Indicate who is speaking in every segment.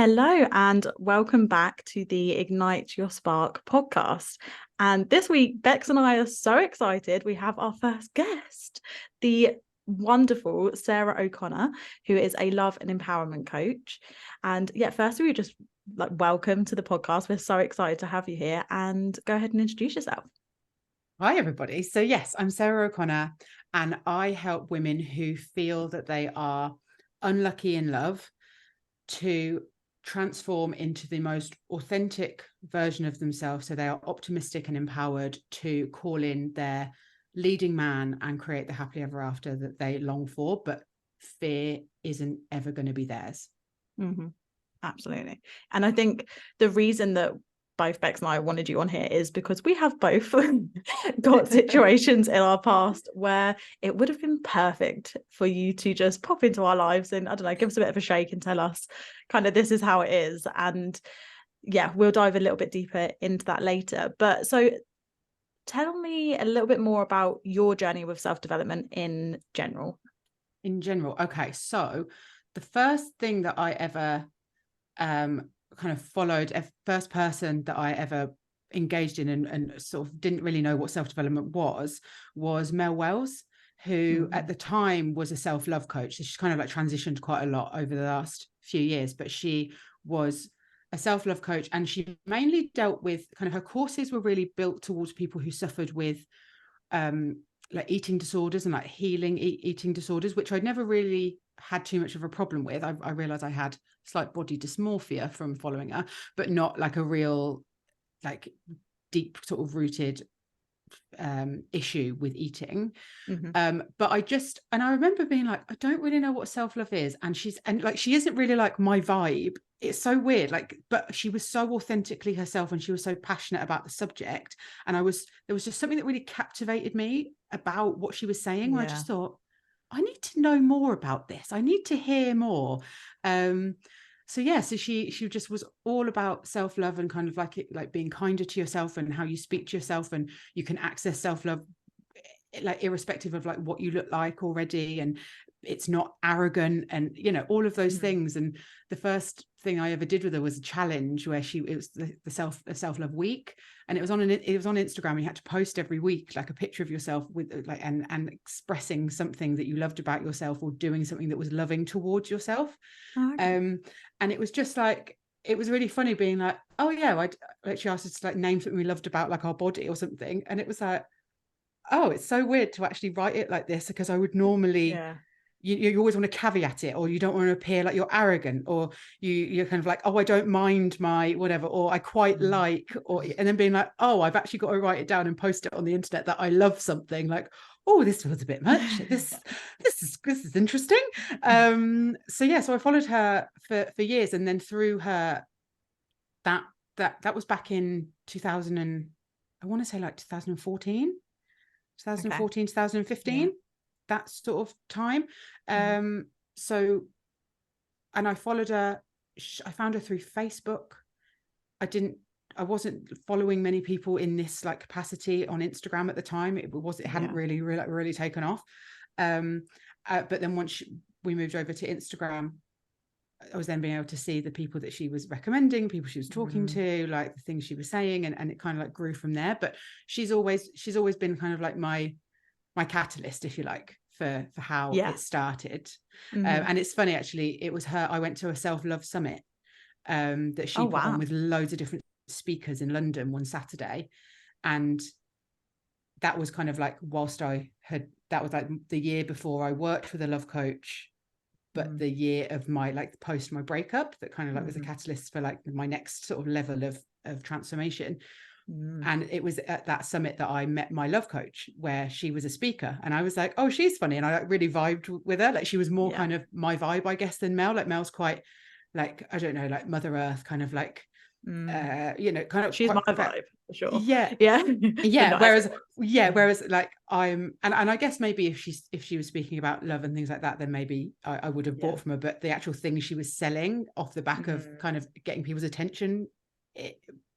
Speaker 1: Hello and welcome back to the Ignite Your Spark podcast. And this week, Bex and I are so excited. We have our first guest, the wonderful Sarah O'Connor, who is a love and empowerment coach. And yeah, firstly, we just welcome to the podcast. We're so excited to have you here, and go ahead and introduce yourself.
Speaker 2: Hi, everybody. So yes, I'm Sarah O'Connor, and I help women who feel that they are unlucky in love to transform into the most authentic version of themselves. So they are optimistic and empowered to call in their leading man and create the happily ever after that they long for, but fear isn't ever going to be theirs.
Speaker 1: Mm-hmm. Absolutely. And I think the reason that both Bex and I wanted you on here is because we have both got situations in our past where it would have been perfect for you to just pop into our lives and, I don't know, give us a bit of a shake and tell us kind of this is how it is. And yeah, we'll dive a little bit deeper into that later. But so tell me a little bit more about your journey with self-development in general.
Speaker 2: In general. Okay. So the first thing that I ever kind of followed, a first person that I ever engaged in and sort of didn't really know what self-development was Mel Wells, who at the time was a self-love coach. So she's kind of like transitioned quite a lot over the last few years, but she was a self-love coach, and she mainly dealt with kind of, her courses were really built towards people who suffered with like eating disorders and like healing eating disorders, which I'd never really had too much of a problem with. I realized I had slight body dysmorphia from following her, but not like a real, like deep sort of rooted issue with eating. But I remember being like, I don't really know what self-love is, and she isn't really like my vibe. It's so weird, like, but she was so authentically herself and she was so passionate about the subject, and there was just something that really captivated me about what she was saying, where I just thought, I need to know more about this, I need to hear more. So she just was all about self-love and kind of like being kinder to yourself and how you speak to yourself, and you can access self-love like irrespective of like what you look like already, and it's not arrogant, and all of those things. And the first thing I ever did with her was a challenge where it was the self-love week, and it was on Instagram. You had to post every week like a picture of yourself with like and expressing something that you loved about yourself, or doing something that was loving towards yourself. And it was just like, it was really funny being like, oh yeah, I'd actually asked us to like name something we loved about like our body or something, and it was like, oh, it's so weird to actually write it like this, because I would normally, you always want to caveat it, or you don't want to appear like you're arrogant, or you're kind of like, oh, I don't mind my whatever, or I quite like, or, and then being like, oh, I've actually got to write it down and post it on the internet that I love something, like, oh, this feels a bit much. This is interesting. So I followed her for years, and then through her, that was back in 2000, and I want to say like 2014, 2015, that sort of time. So, and I followed her, I found her through Facebook. I wasn't following many people in this like capacity on Instagram at the time. It hadn't really taken off. But then once we moved over to Instagram, I was then being able to see the people that she was recommending, people she was talking to, like the things she was saying, and it kind of like grew from there. But she's always been kind of like my catalyst, if you like, for how it started. And it's funny, actually, it was her. I went to a self-love summit that she put on with loads of different speakers in London one Saturday, and that was kind of like that was like the year before I worked with a love coach, but the year of my like post my breakup, that kind of like was a catalyst for like my next sort of level of transformation. And it was at that summit that I met my love coach, where she was a speaker, and I was like, oh, she's funny, and I like really vibed with her. Like she was more kind of my vibe, I guess, than Mel. Like Mel's quite like, I don't know, like Mother Earth kind of like kind of,
Speaker 1: she's my vibe for sure.
Speaker 2: Whereas like I'm, and I guess maybe if she was speaking about love and things like that, then maybe I would have bought from her. But the actual thing she was selling off the back of kind of getting people's attention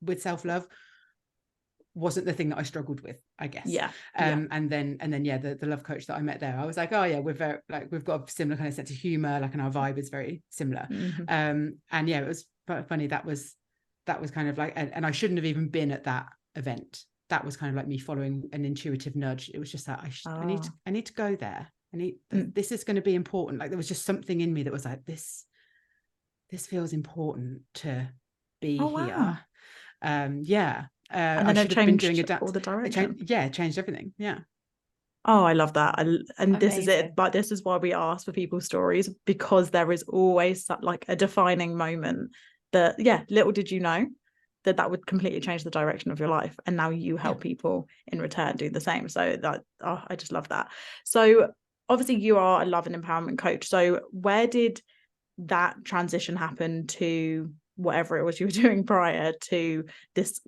Speaker 2: with self-love wasn't the thing that I struggled with, I guess. And then the love coach that I met there, I was like, oh yeah, we've got a similar kind of sense of humor, like, and our vibe is very similar. And yeah, funny. That was kind of like, and I shouldn't have even been at that event. That was kind of like me following an intuitive nudge. It was just that I need to go there. This is going to be important. Like there was just something in me that was like, this feels important to be here.
Speaker 1: And then
Speaker 2: I
Speaker 1: it
Speaker 2: should have been
Speaker 1: changed
Speaker 2: doing
Speaker 1: all the direction.
Speaker 2: it changed everything. Yeah.
Speaker 1: Oh, I love that. And this is it.
Speaker 2: Amazing.
Speaker 1: But this is why we ask for people's stories, because there is always like a defining moment that, little did you know that would completely change the direction of your life. And now you help people in return do the same. So I just love that. So obviously you are a love and empowerment coach. So where did that transition happen to whatever it was you were doing prior to this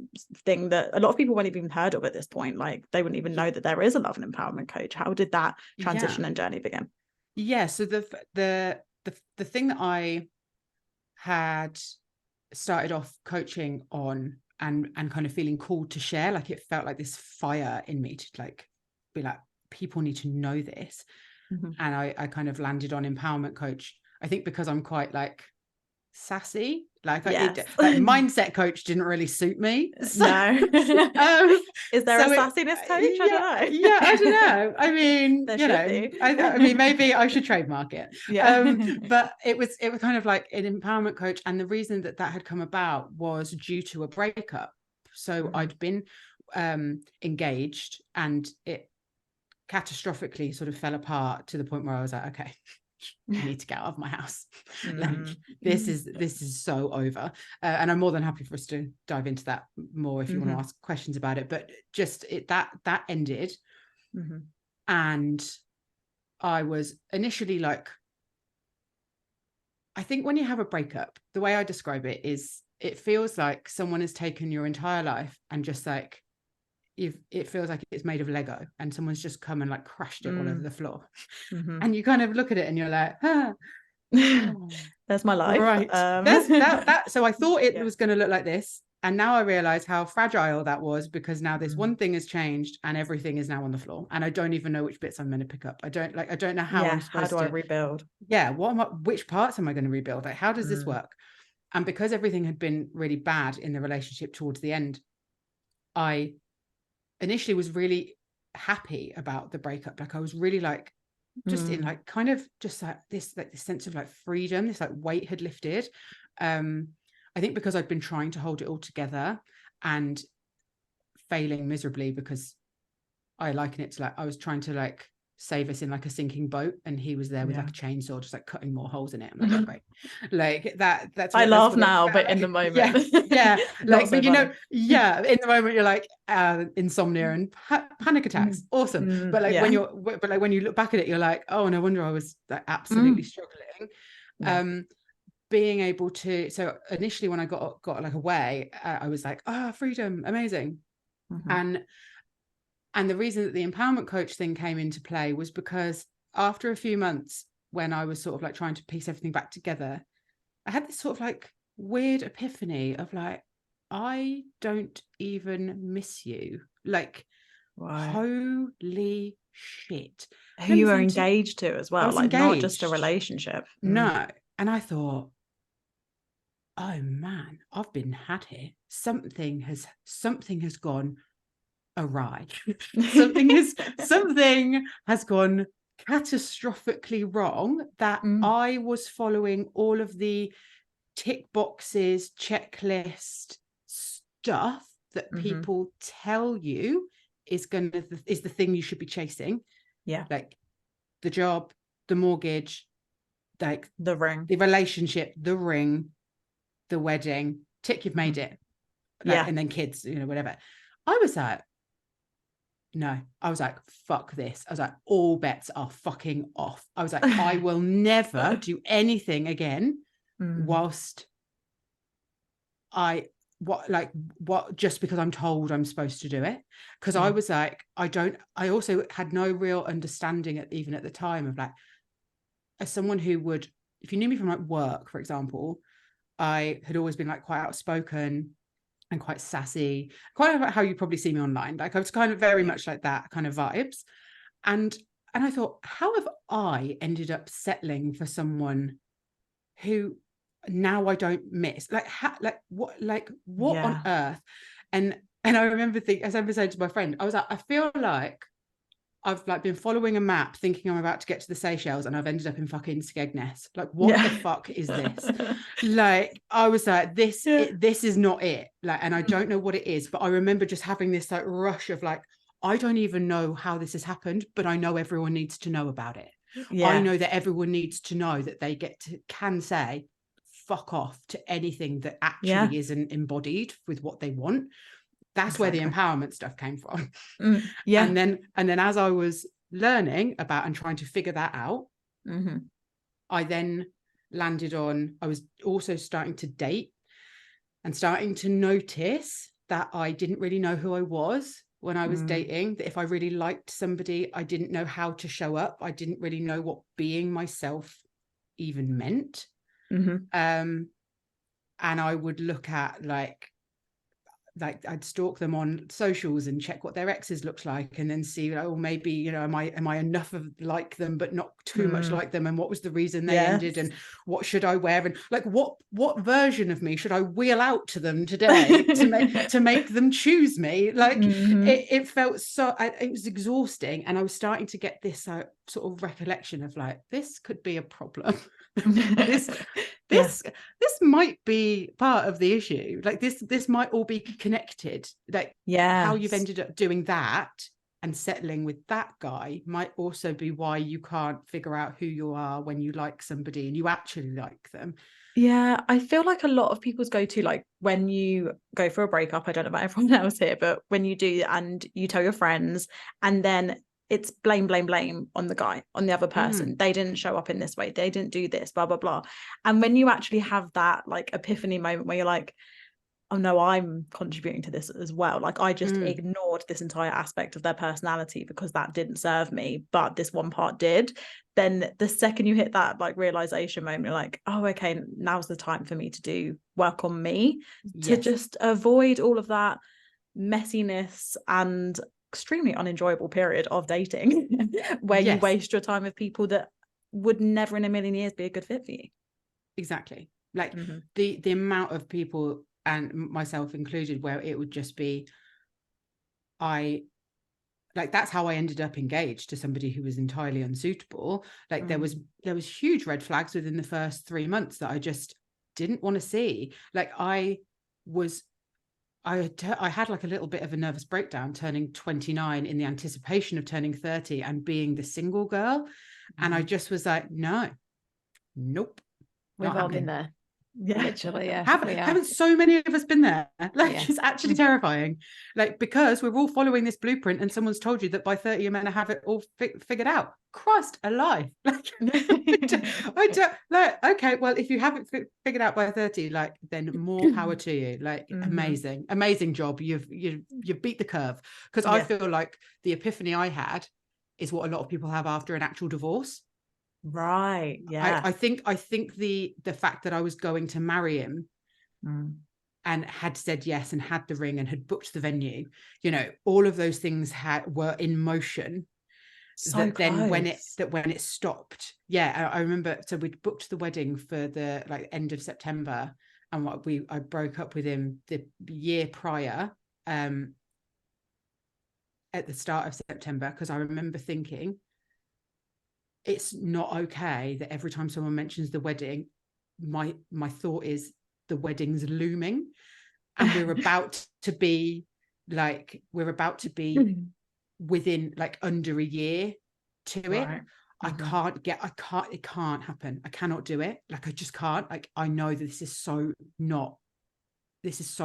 Speaker 1: thing that a lot of people won't have even heard of at this point? Like they wouldn't even know that there is a love and empowerment coach. How did that transition and journey begin?
Speaker 2: So the thing that I had started off coaching on and kind of feeling called to share, like it felt like this fire in me to like be like, people need to know this. And I kind of landed on empowerment coach. I think because I'm quite like sassy, like like mindset coach didn't really suit me. So,
Speaker 1: no. Is there a sassiness coach? I don't know.
Speaker 2: I don't know. I mean, I mean, maybe I should trademark it. But it was kind of like an empowerment coach, and the reason that had come about was due to a breakup. So I'd been engaged, and it catastrophically sort of fell apart to the point where I was like, okay, I need to get out of my house. Like this is so over. And I'm more than happy for us to dive into that more if you want to ask questions about it. But just that ended. And I was initially like, I think when you have a breakup, the way I describe it is it feels like someone has taken your entire life and just like, it feels like it's made of Lego and someone's just come and like crashed it all over the floor. And you kind of look at it and you're like,
Speaker 1: that's my life.
Speaker 2: Right. That's that. So I thought it was going to look like this. And now I realize how fragile that was, because now this one thing has changed and everything is now on the floor. And I don't even know which bits I'm going to pick up. I don't know how I'm supposed to.
Speaker 1: How do I rebuild?
Speaker 2: Yeah. Which parts am I going to rebuild? Like, how does this work? And because everything had been really bad in the relationship towards the end, I initially was really happy about the breakup. Like I was really like, just in like kind of just like this sense of like freedom, this like weight had lifted. I think because I'd been trying to hold it all together and failing miserably, because I liken it to like I was trying to like save us in like a sinking boat, and he was there with like a chainsaw just like cutting more holes in it. I'm like, oh, great. Like that's
Speaker 1: I laugh now, but in the moment
Speaker 2: like but you know, in the moment you're like insomnia and panic attacks, awesome. But like when you look back at it, you're like, oh, no wonder I was like absolutely struggling. Being able to, so initially when I got like away, I was like, freedom, amazing. And the reason that the empowerment coach thing came into play was because after a few months, when I was sort of like trying to piece everything back together, I had this sort of like weird epiphany of like, I don't even miss you. Like, holy shit.
Speaker 1: Who you were engaged to as well, like engaged. Not just a relationship.
Speaker 2: No. And I thought, oh man, I've been had here. Something has gone awry. something has gone catastrophically wrong, that I was following all of the tick boxes, checklist stuff that people tell you is the thing you should be chasing. Like the job, the mortgage, like
Speaker 1: the ring,
Speaker 2: the relationship, the ring, the wedding, tick, you've made it. Like, and then kids, you know, whatever. I was like, no, I was like, fuck this. I was like, all bets are fucking off. I was like, I will never do anything again whilst just because I'm told I'm supposed to do it. Because I was like, I also had no real understanding even at the time of like, as someone who would, if you knew me from like work, for example, I had always been like quite outspoken and quite sassy, quite about how you probably see me online. Like I was kind of very much like that kind of vibes. And I thought, how have I ended up settling for someone who now I don't miss. Like, what on
Speaker 1: Yeah.
Speaker 2: earth? And I remember thinking, as I was saying to my friend, I was like, I feel like I've like been following a map thinking I'm about to get to the Seychelles and I've ended up in fucking Skegness. Like, what the
Speaker 1: Yeah.
Speaker 2: fuck is this? Like, I was like,
Speaker 1: Yeah.
Speaker 2: this is not it. Like, and I don't know what it is, but I remember just having this like rush of like, I don't even know how this has happened, but I know everyone needs to know about it. I
Speaker 1: Yeah.
Speaker 2: know that everyone needs to know that they can say fuck off to anything that
Speaker 1: Yeah.
Speaker 2: actually isn't embodied with what they want. That's where the
Speaker 1: Exactly.
Speaker 2: empowerment stuff came from.
Speaker 1: Yeah.
Speaker 2: And then as I was learning about and trying to figure that out,
Speaker 1: Mm-hmm.
Speaker 2: I then landed on, I was also starting to date and starting to notice that I didn't really know who I was when I was dating, that if I really liked somebody, I didn't know how to show up. I didn't really know what being myself even meant.
Speaker 1: Mm-hmm.
Speaker 2: And I would look at like I'd stalk them on socials and check what their exes looked like, and then see, oh, maybe, you know, am I enough of like them but not too much like them, and what was the reason they ended, and
Speaker 1: Yes.
Speaker 2: what should I wear, and like what version of me should I wheel out to them today to make them choose me. Like
Speaker 1: Mm-hmm.
Speaker 2: it felt so, it was exhausting, and I was starting to get this sort of recollection of like, this could be a problem. this
Speaker 1: Yeah.
Speaker 2: this might be part of the issue. Like this might all be connected. Like how you've
Speaker 1: Yes.
Speaker 2: ended up doing that and settling with that guy might also be why you can't figure out who you are when you like somebody and you actually like them.
Speaker 1: Yeah, I feel like a lot of people's go to, like when you go for a breakup, I don't know about everyone else here, but when you do and you tell your friends, and then it's blame, blame, blame on the guy, on the other person. They didn't show up in this way. They didn't do this, blah, blah, blah. And when you actually have that like epiphany moment where you're like, oh no, I'm contributing to this as well. Like I just ignored this entire aspect of their personality because that didn't serve me, but this one part did. Then the second you hit that like realization moment, you're like, oh, okay, now's the time for me to do work on me, to
Speaker 2: Yes,
Speaker 1: just avoid all of that messiness and extremely unenjoyable period of dating where you
Speaker 2: yes,
Speaker 1: waste your time with people that would never in a million years be a good fit for you.
Speaker 2: exactly. Like
Speaker 1: Mm-hmm.
Speaker 2: the amount of people, and myself included, where it would just be, I like, that's how I ended up engaged to somebody who was entirely unsuitable. Like there was huge red flags within the first 3 months that I just didn't want to see. Like I had like a little bit of a nervous breakdown turning 29 in the anticipation of turning 30 and being the single girl. And I just was like, no, nope,
Speaker 3: We've
Speaker 2: not
Speaker 3: all
Speaker 2: happening.
Speaker 3: been there.
Speaker 1: Yeah.
Speaker 3: Literally, yeah.
Speaker 2: Haven't so many of us been there? Like
Speaker 3: Yeah.
Speaker 2: it's actually terrifying. Like, because we're all following this blueprint and someone's told you that by 30 you're meant to have it all figured out. Christ alive. Like I don't like, okay, well, if you haven't figured out by 30, like, then more power to you. Like amazing job. You've beat the curve. Because I feel like the epiphany I had is what a lot of people have after an actual divorce.
Speaker 1: Right. Yeah.
Speaker 2: I think the fact that I was going to marry him and had said yes and had the ring and had booked the venue, you know, all of those things were in motion.
Speaker 1: So
Speaker 2: That then
Speaker 1: close.
Speaker 2: when it stopped, yeah, I remember. So we'd booked the wedding for the like end of September, and I broke up with him the year prior, at the start of September, because I remember thinking, it's not okay that every time someone mentions the wedding, my thought is the wedding's looming, and we're about to be within like under a year to it.
Speaker 1: Right.
Speaker 2: It can't happen. I cannot do it. Like I just can't. Like I know that this is so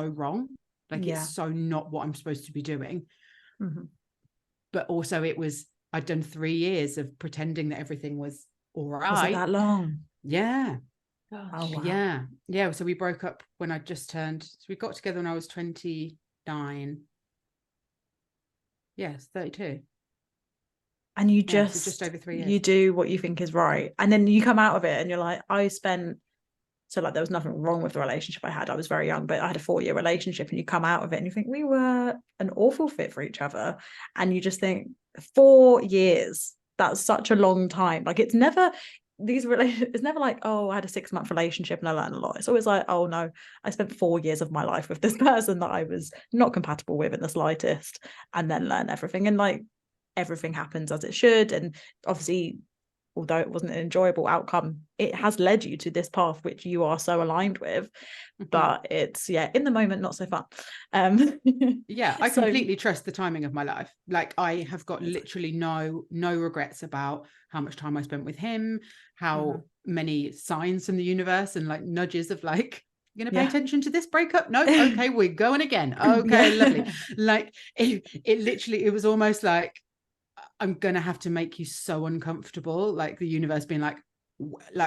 Speaker 2: wrong. Like it's so not what I'm supposed to be doing. But also I'd done 3 years of pretending that everything was all right.
Speaker 1: Was it that long?
Speaker 2: Yeah.
Speaker 3: Gosh.
Speaker 1: Oh, wow.
Speaker 2: Yeah. So we broke up when I just turned. So we got together when I was 29. Yes, 32.
Speaker 1: And you
Speaker 2: So
Speaker 1: just,
Speaker 2: just over 3 years.
Speaker 1: you do what you think is right. And then you come out of it and you're like, so like there was nothing wrong with the relationship I had. I was very young, but I had a 4-year relationship, and you come out of it and you think we were an awful fit for each other. And you just think 4 years, that's such a long time. Like it's never, these relationships, it's never like, oh, I had a 6-month relationship and I learned a lot. It's always like, oh no, I spent 4 years of my life with this person that I was not compatible with in the slightest, and then learn everything. And like, everything happens as it should. And obviously, although it wasn't an enjoyable outcome, it has led you to this path which you are so aligned with. But it's, yeah, in the moment, not so fun.
Speaker 2: Yeah, I
Speaker 1: so
Speaker 2: completely trust the timing of my life. Like, I have got literally no regrets about how much time I spent with him, how many signs from the universe and like nudges of like, you're gonna pay attention to this breakup? No, okay, we're going again. Okay, lovely. Like, it literally, it was almost like, I'm gonna have to make you so uncomfortable, like the universe being like,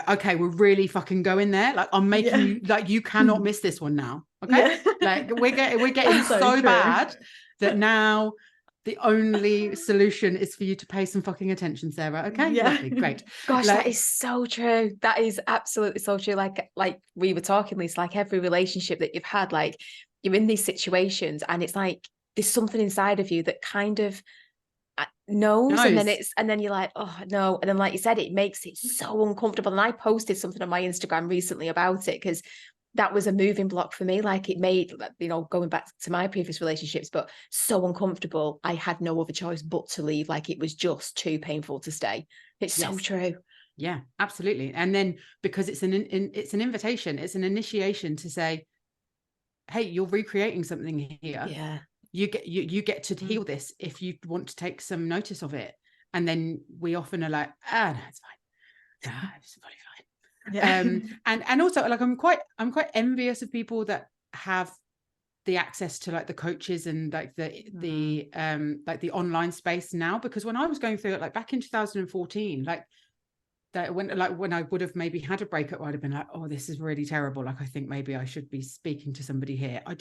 Speaker 2: okay, we're really fucking going there. Like, I'm making you, like, you cannot miss this one now. Okay, like we're getting so bad that now the only solution is for you to pay some fucking attention, Sarah. Okay, lovely, great.
Speaker 3: Gosh, like, that is so true. That is absolutely so true. Like we were talking, Lisa, like every relationship that you've had, like you're in these situations and it's like there's something inside of you that kind of knows. And then you're like, oh no, and then like you said, it makes it so uncomfortable. And I posted something on my Instagram recently about it, because that was a moving block for me. Like, it made, you know, going back to my previous relationships, but so uncomfortable, I had no other choice but to leave. Like, it was just too painful to stay. It's so true.
Speaker 2: Yeah, absolutely. And then because it's an invitation, it's an initiation to say, hey, you're recreating something here.
Speaker 3: Yeah.
Speaker 2: You get to heal this if you want to take some notice of it. And then we often are like, no, it's fine. No, it's fully fine. Yeah. And also, like, I'm quite envious of people that have the access to like the coaches and like the online space now, because when I was going through it, like back in 2014, like that when I would have maybe had a breakup, I'd have been like, oh, this is really terrible. Like, I think maybe I should be speaking to somebody here. I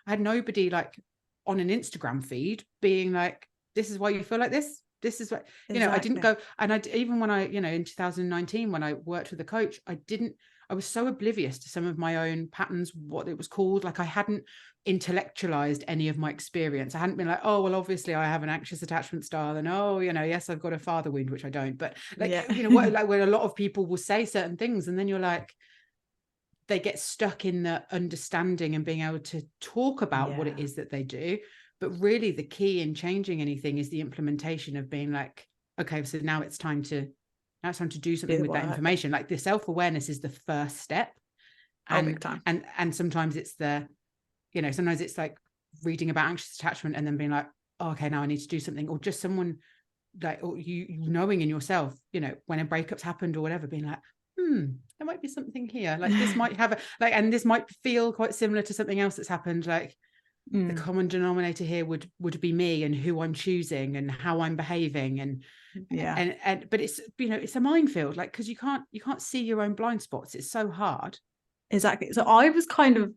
Speaker 2: had nobody like on an Instagram feed being like, this is why you feel like this. This is what, you know, I didn't go. And even when I, you know, in 2019, when I worked with a coach, I was so oblivious to some of my own patterns, what it was called. Like, I hadn't intellectualized any of my experience. I hadn't been like, oh, well, obviously I have an anxious attachment style, and oh, you know, yes, I've got a father wound, which I don't. But like, you know, what, like, where a lot of people will say certain things, and then you're like, they get stuck in the understanding and being able to talk about what it is that they do. But really the key in changing anything is the implementation of being like, okay, so now it's time to do something with that information. Like, the self-awareness is the first step. And
Speaker 1: big time.
Speaker 2: And sometimes it's sometimes it's like reading about anxious attachment and then being like, oh, okay, now I need to do something. Or just someone like, or you knowing in yourself, you know, when a breakup's happened or whatever, being like, there might be something here. Like, this might have and this might feel quite similar to something else that's happened. Like, the common denominator here would be me and who I'm choosing and how I'm behaving. And but it's, you know, it's a minefield, like, because you can't see your own blind spots. It's so hard.
Speaker 1: Exactly. So I was kind of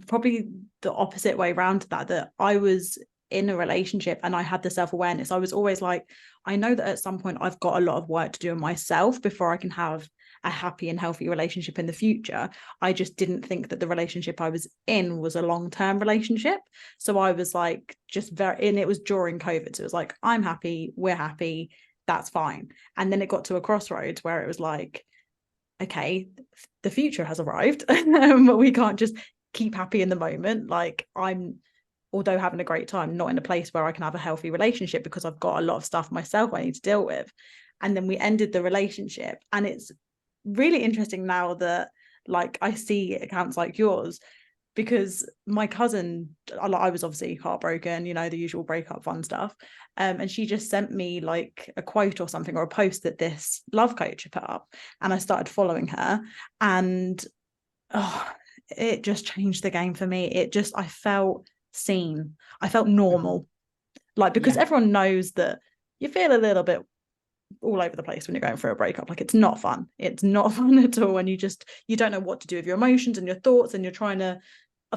Speaker 1: probably the opposite way around to that I was in a relationship and I had the self-awareness. I was always like, I know that at some point I've got a lot of work to do on myself before I can have a happy and healthy relationship in the future. I just didn't think that the relationship I was in was a long-term relationship. So I was like, and it was during COVID. So it was like, I'm happy, we're happy, that's fine. And then it got to a crossroads where it was like, okay, the future has arrived, but we can't just keep happy in the moment. Like, I'm, although having a great time, not in a place where I can have a healthy relationship because I've got a lot of stuff myself I need to deal with. And then we ended the relationship. And it's really interesting now that, like, I see accounts like yours, because my cousin, I was obviously heartbroken, you know, the usual breakup fun stuff. And she just sent me like a quote or something, or a post that this love coach had put up. And I started following her, and it just changed the game for me. I felt seen. I felt normal. Like, because everyone knows that you feel a little bit all over the place when you're going through a breakup. Like, it's not fun. It's not fun at all. And you don't know what to do with your emotions and your thoughts. And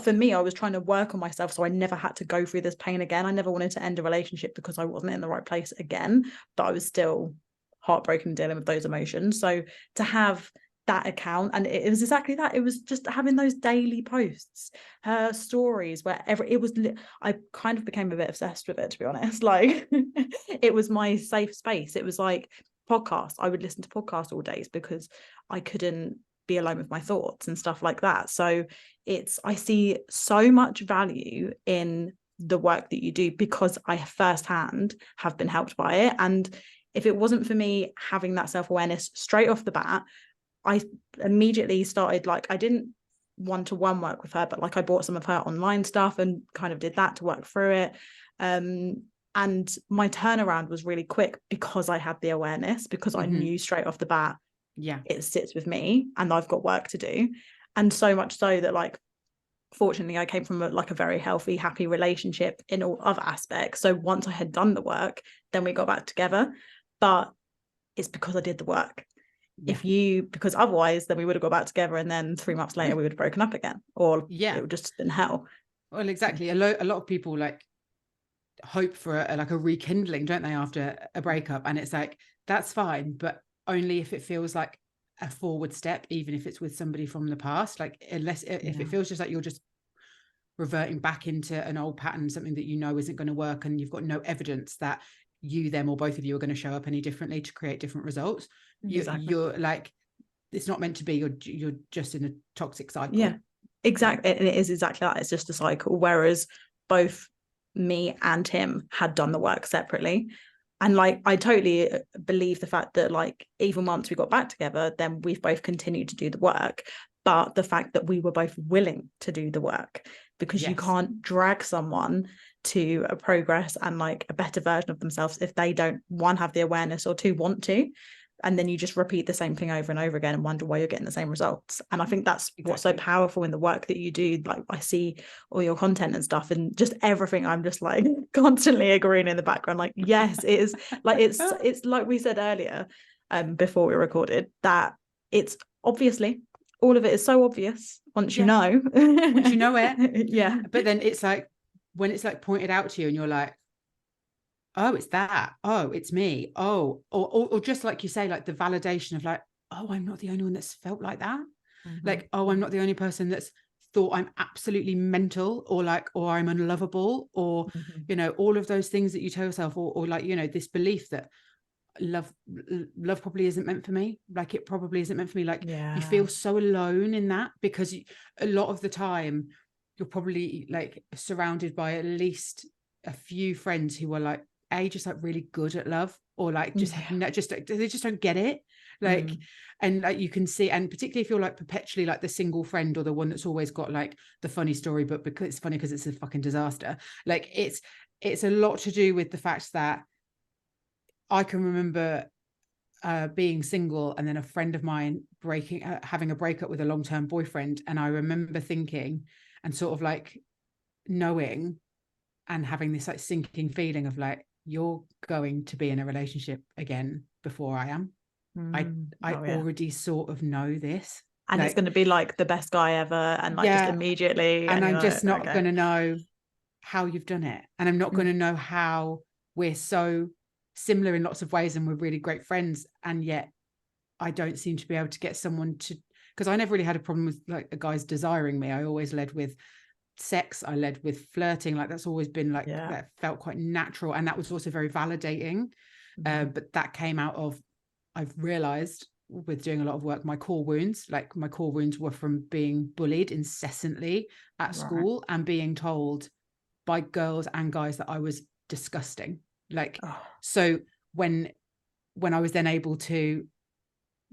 Speaker 1: for me, I was trying to work on myself so I never had to go through this pain again. I never wanted to end a relationship because I wasn't in the right place again, but I was still heartbroken and dealing with those emotions. So to have that account, and it was exactly that, it was just having those daily posts, her stories, I kind of became a bit obsessed with it, to be honest. Like, it was my safe space. It was like, podcasts. I would listen to podcasts all days because I couldn't be alone with my thoughts and stuff like that. So I see so much value in the work that you do because I firsthand have been helped by it. And if it wasn't for me having that self-awareness straight off the bat, I immediately started, like, I didn't one-to-one work with her, but like I bought some of her online stuff and kind of did that to work through it. And my turnaround was really quick because I had the awareness, because I knew straight off the bat, it sits with me and I've got work to do. And so much so that, like, fortunately I came from a very healthy, happy relationship in all other aspects. So once I had done the work, then we got back together. But it's because I did the work. Because otherwise then we would have got back together and then 3 months later we would have broken up again, or it would just been hell.
Speaker 2: Well, exactly. A lot of people like hope for a rekindling, don't they, after a breakup? And it's like, that's fine, but only if it feels like a forward step, even if it's with somebody from the past. Like, unless if it feels just like you're just reverting back into an old pattern, something that you know isn't going to work, and you've got no evidence that you, them, or both of you are going to show up any differently to create different results. You're like, it's not meant to be. You're just in a toxic cycle.
Speaker 1: Yeah, exactly. And it is exactly that. It's just a cycle. Whereas both me and him had done the work separately. And like, I totally believe the fact that, like, even once we got back together, then we've both continued to do the work. But the fact that we were both willing to do the work, because you can't drag someone to a progress and like a better version of themselves if they don't, one, have the awareness, or two, want to. And then you just repeat the same thing over and over again and wonder why you're getting the same results. And I think that's what's so powerful in the work that you do. Like, I see all your content and stuff and just everything, I'm just like constantly agreeing in the background, like, yes, it is. Like, it's like we said earlier, before we recorded, that it's obviously, all of it is so obvious once you know.
Speaker 2: Once you know it.
Speaker 1: Yeah.
Speaker 2: But then it's like, when it's like pointed out to you and you're like, oh, it's that. Oh, it's me. Oh, or just like you say, like the validation of like, oh, I'm not the only one that's felt like that. Like, oh, I'm not the only person that's thought I'm absolutely mental, or like, or I'm unlovable, or, you know, all of those things that you tell yourself, or like, you know, this belief that love probably isn't meant for me. Like, it probably isn't meant for me. Like, you feel so alone in that, because a lot of the time you're probably like surrounded by at least a few friends who are like, just like really good at love, or like just they just don't get it, like and like you can see, and particularly if you're like perpetually like the single friend, or the one that's always got like the funny story, but because it's funny because it's a fucking disaster. Like, it's a lot to do with the fact that I can remember being single, and then a friend of mine having a breakup with a long-term boyfriend, and I remember thinking and sort of like knowing and having this like sinking feeling of like, you're going to be in a relationship again before I am. I already sort of know this,
Speaker 1: and
Speaker 2: like,
Speaker 1: it's going to be like the best guy ever, and like just immediately,
Speaker 2: and I'm just not
Speaker 1: okay,
Speaker 2: going to know how you've done it, and I'm not going to know how we're so similar in lots of ways, and we're really great friends, and yet I don't seem to be able to get someone to, because I never really had a problem with like a guy's desiring me. I always led with sex, I led with flirting, like that's always been like, that felt quite natural, and that was also very validating. But that came out of, I've realized with doing a lot of work, my core wounds were from being bullied incessantly at school, and being told by girls and guys that I was disgusting. Like, so when I was then able to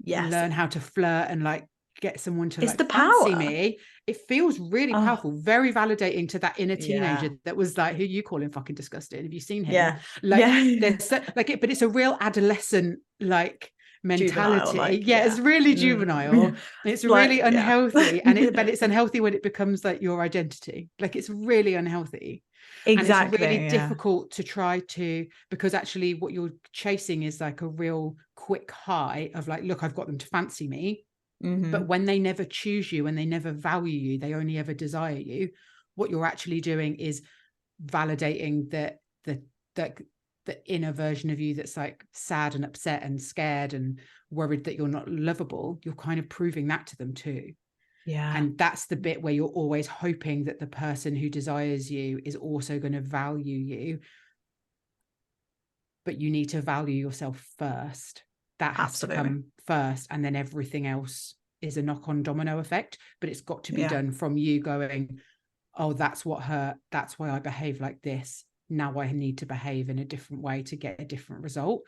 Speaker 2: learn how to flirt and like get someone to, it's like, the fancy me, it feels really powerful, very validating to that inner teenager that was like, who you calling fucking disgusting? Have you seen him? There's like it, but it's a real adolescent like mentality, juvenile, like, it's really juvenile. It's like, really unhealthy, and but it's unhealthy when it becomes like your identity. Like, it's really unhealthy.
Speaker 1: Exactly.
Speaker 2: And it's really difficult to try to, because actually what you're chasing is like a real quick high of like, look, I've got them to fancy me. But when they never choose you and they never value you, they only ever desire you, what you're actually doing is validating the inner version of you that's like sad and upset and scared and worried that you're not lovable. You're kind of proving that to them too. And that's the bit where you're always hoping that the person who desires you is also going to value you. But you need to value yourself first. that has
Speaker 1: Absolutely.
Speaker 2: to come first, and then everything else is a knock-on domino effect. But it's got to be done from you going, oh, that's why I behave like this. Now I need to behave in a different way to get a different result.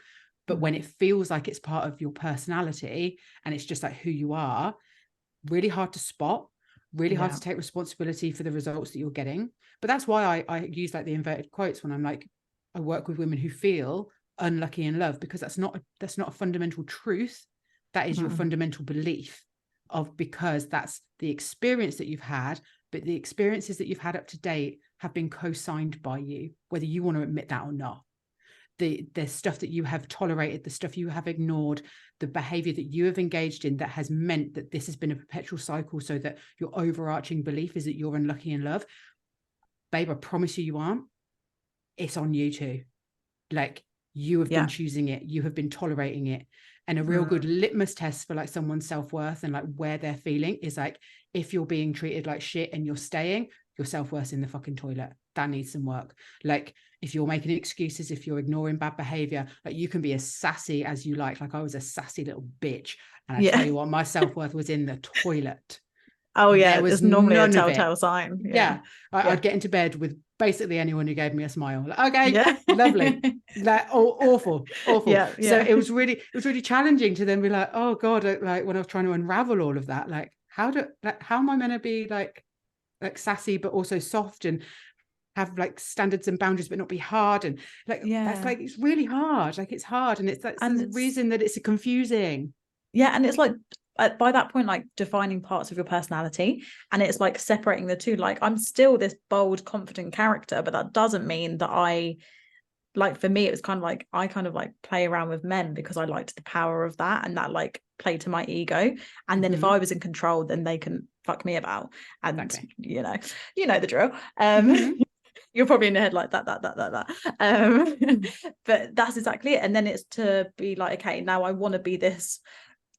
Speaker 2: But when it feels like it's part of your personality and it's just like who you are, really hard to spot, really hard to take responsibility for the results that you're getting. But that's why I use like the inverted quotes when I'm like, I work with women who feel unlucky in love, because that's not a fundamental truth. That is your fundamental belief of, because that's the experience that you've had, but the experiences that you've had up to date have been co-signed by you, whether you want to admit that or not. The stuff that you have tolerated, the stuff you have ignored, the behavior that you have engaged in that has meant that this has been a perpetual cycle, so that your overarching belief is that you're unlucky in love. Babe, I promise you aren't. It's on you too. Like, you have been choosing it, you have been tolerating it. And a real good litmus test for like someone's self-worth and like where they're feeling is like, if you're being treated like shit and you're staying, your self-worth's in the fucking toilet. That needs some work. Like, if you're making excuses, if you're ignoring bad behavior, like, you can be as sassy as you like I was a sassy little bitch, and I tell you what, my self-worth was in the toilet.
Speaker 1: Oh yeah,
Speaker 2: there was
Speaker 1: it's normally a
Speaker 2: none of it.
Speaker 1: telltale sign.
Speaker 2: I'd get into bed with basically anyone who gave me a smile. Like, okay, lovely. Like, awful. So it was really challenging to then be like, oh God, like when I was trying to unravel all of that, like how am I meant to be like sassy but also soft, and have like standards and boundaries but not be hard, and like that's like, it's really hard. Like, it's hard, and it's the reason that it's confusing.
Speaker 1: And it's like, by that point, like defining parts of your personality, and it's like separating the two. Like, I'm still this bold, confident character, but that doesn't mean that I, like, for me, it was kind of like, I kind of like play around with men because I liked the power of that, and that like played to my ego. And then if I was in control, then they can fuck me about. And you know the drill. You're probably in your head like that. But that's exactly it. And then it's to be like, okay, now I want to be this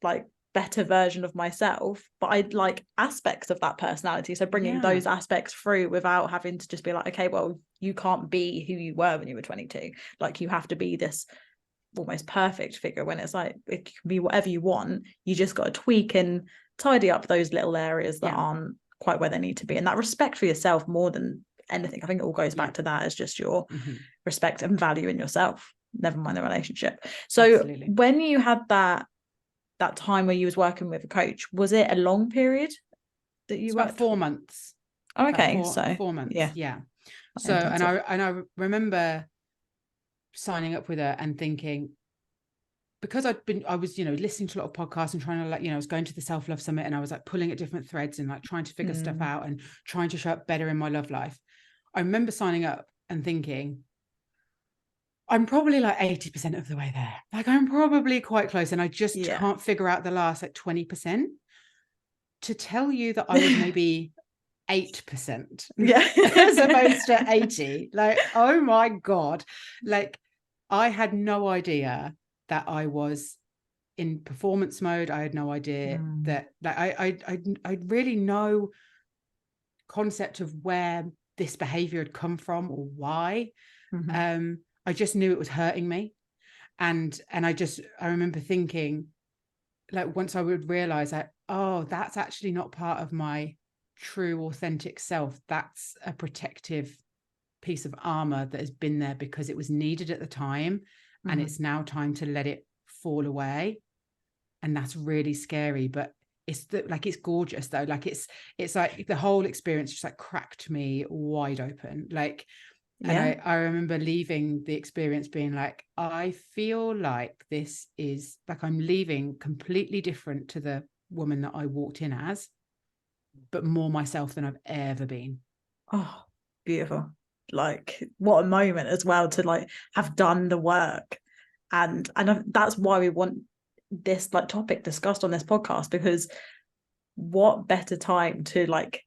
Speaker 1: like better version of myself, but I like aspects of that personality, so bringing those aspects through without having to just be like, okay, well, you can't be who you were when you were 22. Like, you have to be this almost perfect figure, when it's like, it can be whatever you want. You just got to tweak and tidy up those little areas that aren't quite where they need to be. And that respect for yourself, more than anything, I think it all goes back to that, as just your respect and value in yourself, never mind the relationship. So when you had that time where you was working with a coach, was it a long period that you worked?
Speaker 2: About 4 months.
Speaker 1: Oh, okay.
Speaker 2: So 4 months. So and I remember signing up with her and thinking, because I was listening to a lot of podcasts and trying to, like, I was going to the self-love summit, and I was like pulling at different threads and like trying to figure stuff out and trying to show up better in my love life. I remember signing up and thinking, I'm probably like 80% of the way there. Like, I'm probably quite close, and I just can't figure out the last like 20%. To tell you that I was maybe 8% as opposed to 80. Like, oh my God. Like, I had no idea that I was in performance mode. I had no idea that I really no concept of where this behavior had come from or why. I just knew it was hurting me. And I remember thinking, like, once I would realize that, oh, that's actually not part of my true authentic self. That's a protective piece of armor that has been there because it was needed at the time. And it's now time to let it fall away. And that's really scary, but it's it's gorgeous though. Like, it's like the whole experience just like cracked me wide open. Like, and I remember leaving the experience being like, I feel like this is like, I'm leaving completely different to the woman that I walked in as, but more myself than I've ever been.
Speaker 1: Oh, beautiful. Like, what a moment as well to like have done the work. And that's why we want this like topic discussed on this podcast, because what better time to like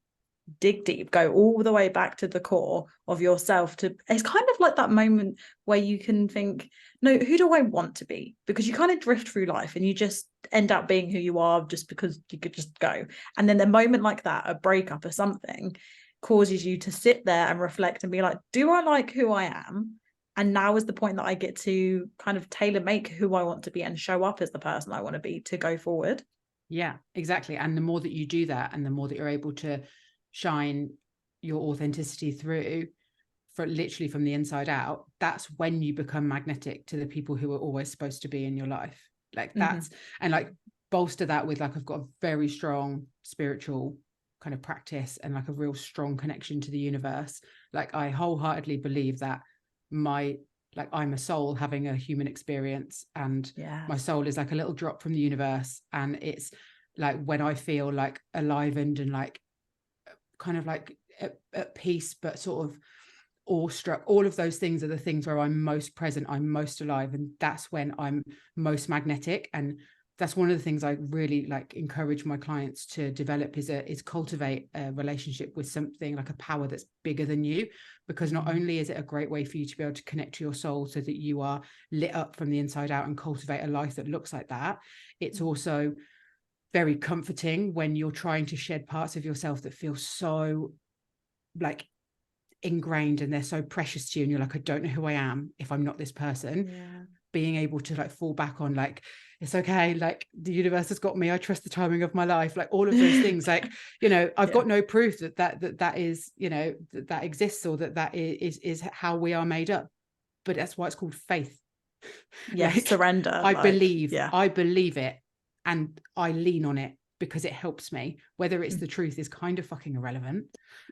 Speaker 1: dig deep, go all the way back to the core of yourself. It's kind of like that moment where you can think, no, who do I want to be? Because you kind of drift through life and you just end up being who you are just because you could just go. And then a moment like that, a breakup or something, causes you to sit there and reflect and be like, do I like who I am? And now is the point that I get to kind of tailor make who I want to be and show up as the person I want to be to go forward.
Speaker 2: Yeah, exactly. And the more that you do that, and the more that you're able to shine your authenticity through, for literally from the inside out, that's when you become magnetic to the people who are always supposed to be in your life. Like that's, and like bolster that with like, I've got a very strong spiritual kind of practice and like a real strong connection to the universe. Like I wholeheartedly believe that I'm a soul having a human experience, and my soul is like a little drop from the universe. And it's like when I feel like alivened and like kind of like at peace, but sort of awestruck, all of those things are the things where I'm most present, I'm most alive, and that's when I'm most magnetic. And that's one of the things I really like encourage my clients to develop is cultivate a relationship with something like a power that's bigger than you, because not only is it a great way for you to be able to connect to your soul so that you are lit up from the inside out and cultivate a life that looks like that, it's also very comforting when you're trying to shed parts of yourself that feel so like ingrained and they're so precious to you, and you're like, I don't know who I am if I'm not this person. Being able to like fall back on like, it's okay, like the universe has got me, I trust the timing of my life, like all of those things, like, you know, I've got no proof that is, you know, that exists, or that is how we are made up, but that's why it's called faith.
Speaker 1: Like, surrender.
Speaker 2: I believe it, and I lean on it because it helps me, whether it's the truth is kind of fucking irrelevant,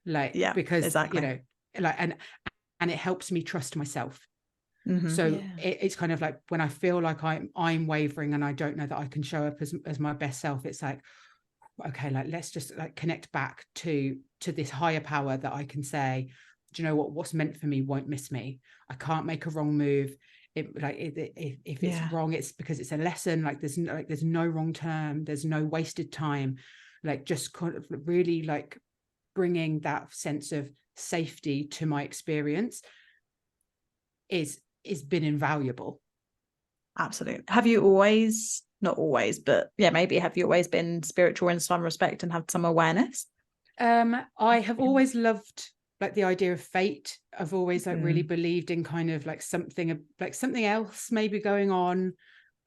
Speaker 2: like, because exactly, you know, like, and it helps me trust myself. So it's kind of like when I feel like I'm wavering and I don't know that I can show up as my best self, it's like, okay, like let's just like connect back to this higher power that I can say, do you know what's meant for me won't miss me. I can't make a wrong move. If it's wrong, it's because it's a lesson. Like there's no wrong term, there's no wasted time. Like just kind of really like bringing that sense of safety to my experience is been invaluable.
Speaker 1: Absolutely. Have you always, not always, but maybe have you always been spiritual in some respect and had some awareness?
Speaker 2: I have always loved like the idea of fate. I've always like really believed in kind of like something else maybe going on,